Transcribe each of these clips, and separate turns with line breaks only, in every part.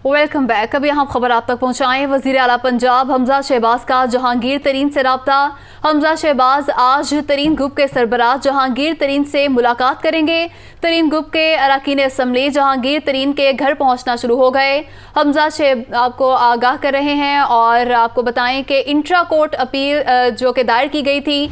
Welcome back. अभी हम खबर आप तक पहुंचाएं। वज़ीर आला पंजाब हमजा शहबाज का जहांगीर तरीन से राब्ता। हमजा शहबाज आज तरीन ग्रुप के सरबराह जहांगीर तरीन से मुलाकात करेंगे। तरीन ग्रुप के अरकान असम्बली जहांगीर तरीन के घर पहुंचना शुरू हो गए। हमजा शहबाज आपको आगाह कर रहे हैं और आपको बताएं कि इंट्रा कोर्ट अपील जो कि दायर की गई थी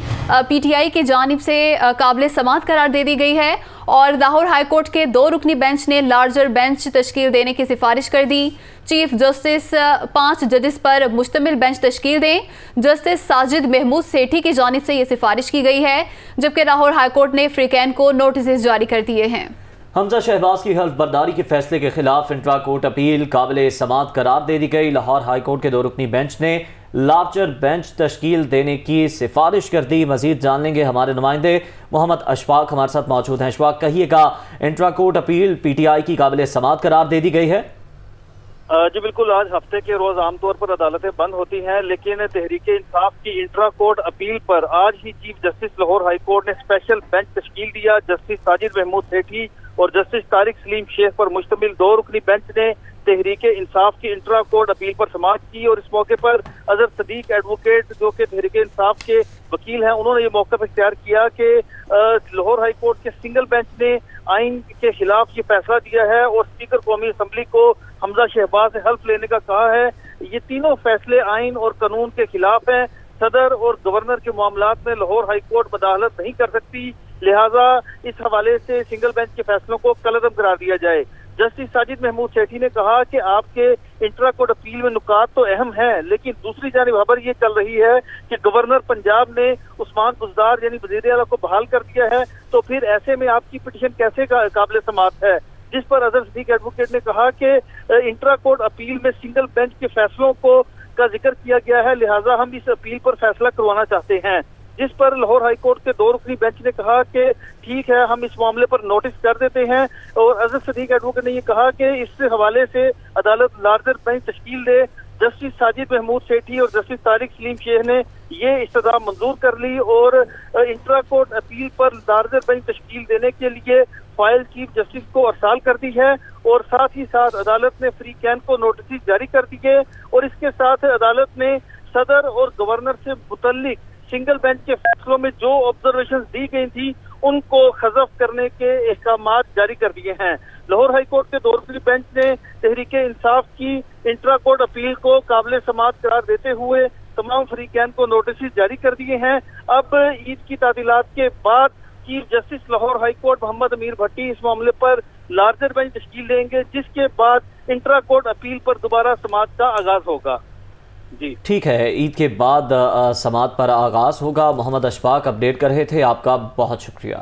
PTI की जानिब से काबिल समाअत करार दे दी गई है और लाहौर हाई कोर्ट के 2 रुकनी बेंच ने लार्जर बेंच तश्कील देने की सिफारिश कर दी। चीफ जस्टिस 5 जजेस पर मुश्तमिल बेंच तश्कील दें। जस्टिस साजिद महमूद सेठी की जानिब से ये सिफारिश की गई है, जबकि लाहौर हाई कोर्ट ने फ्रीकैन को नोटिस जारी कर दिए हैं।
हमजा शहबाज की हल्फ बर्दारी के फैसले के खिलाफ इंट्रा कोर्ट अपील काबिल समाअत करार दे दी गई। लाहौर हाई कोर्ट के 2 रुकनी बेंच ने लार्जर बेंच तश्कील देने की सिफारिश कर दी। मजीद जान लेंगे हमारे नुमाइंदे मोहम्मद अशफाक हमारे साथ मौजूद हैं। अशफाक, कहिएगा, इंट्रा कोर्ट अपील PTI की काबिल समाअत करार दे दी गई है?
जी बिल्कुल, आज हफ्ते के रोज आमतौर पर अदालतें बंद होती हैं, लेकिन तहरीक इंसाफ की इंट्रा कोर्ट अपील पर आज ही chief justice Lahore high court ने स्पेशल बेंच तश्कील दिया। जस्टिस साजिद महमूद सेठी और जस्टिस तारिक सलीम शेख पर मुश्तमिल 2 रुकनी बेंच ने तहरीक इंसाफ की इंट्रा कोर्ट अपील पर समाअत की और इस मौके पर अजहर सदीक एडवोकेट जो कि तहरीक इंसाफ के वकील हैं, उन्होंने ये मौका इख्तियार किया कि लाहौर हाई कोर्ट के सिंगल बेंच ने आइन के खिलाफ ये फैसला दिया है और स्पीकर कौमी असम्बली को हमजा शहबाज से हल्फ लेने का कहा है। ये तीनों फैसले आइन और कानून के खिलाफ हैं। सदर और गवर्नर के मामलात में लाहौर हाई कोर्ट मदाखलत नहीं कर सकती, लिहाजा इस हवाले से सिंगल बेंच के फैसलों को कलअदम करार दिया जाए। जस्टिस साजिद महमूद सेठी ने कहा कि आपके इंट्रा कोर्ट अपील में नुकात तो अहम है, लेकिन दूसरी जानिब खबर ये चल रही है कि गवर्नर पंजाब ने उस्मान बुज़दार यानी वज़ीर आला को बहाल कर दिया है, तो फिर ऐसे में आपकी पिटीशन कैसे काबिल समाअत है। जिस पर अजहर सदीक एडवोकेट ने कहा कि इंट्रा कोर्ट अपील में सिंगल बेंच के फैसलों का जिक्र किया गया है, लिहाजा हम इस अपील पर फैसला करवाना चाहते हैं। जिस पर लाहौर हाई कोर्ट के 2 रुकनी बेंच ने कहा कि ठीक है, हम इस मामले पर नोटिस कर देते हैं और अजहर सदीक एडवोकेट ने ये कहा कि इस हवाले से अदालत लार्जर बेंच तश्कील दे। जस्टिस साजिद महमूद सेठी और जस्टिस तारिक सलीम शेख ने ये इस्तदा मंजूर कर ली और इंट्रा कोर्ट अपील पर लार्जर बेंच तश्कील देने के लिए फाइल चीफ जस्टिस को अरसाल कर दी है और साथ ही साथ अदालत ने फ्रीकैन को नोटिस जारी कर दिए और इसके साथ अदालत ने सदर और गवर्नर से मुतल्लिक सिंगल बेंच के फैसलों में जो ऑब्जर्वेशंस दी गई थी उनको खज़फ करने के अहकामात जारी कर दिए हैं। लाहौर हाई कोर्ट के 2 रुकनी बेंच ने तहरीक इंसाफ की इंट्रा कोर्ट अपील को काबिल समाअत करार देते हुए तमाम फ्रीकैन को नोटिस जारी कर दिए हैं। अब ईद की तातीलात के बाद chief justice Lahore high court Mohammad Amir Bhatti इस मामले पर लार्जर बेंच तश्कील देंगे, जिसके बाद इंट्रा कोर्ट अपील पर दोबारा समाअत का आगाज होगा। जी
ठीक है, ईद के बाद समाअत पर आगाज होगा। मोहम्मद अशफाक अपडेट कर रहे थे, आपका बहुत शुक्रिया।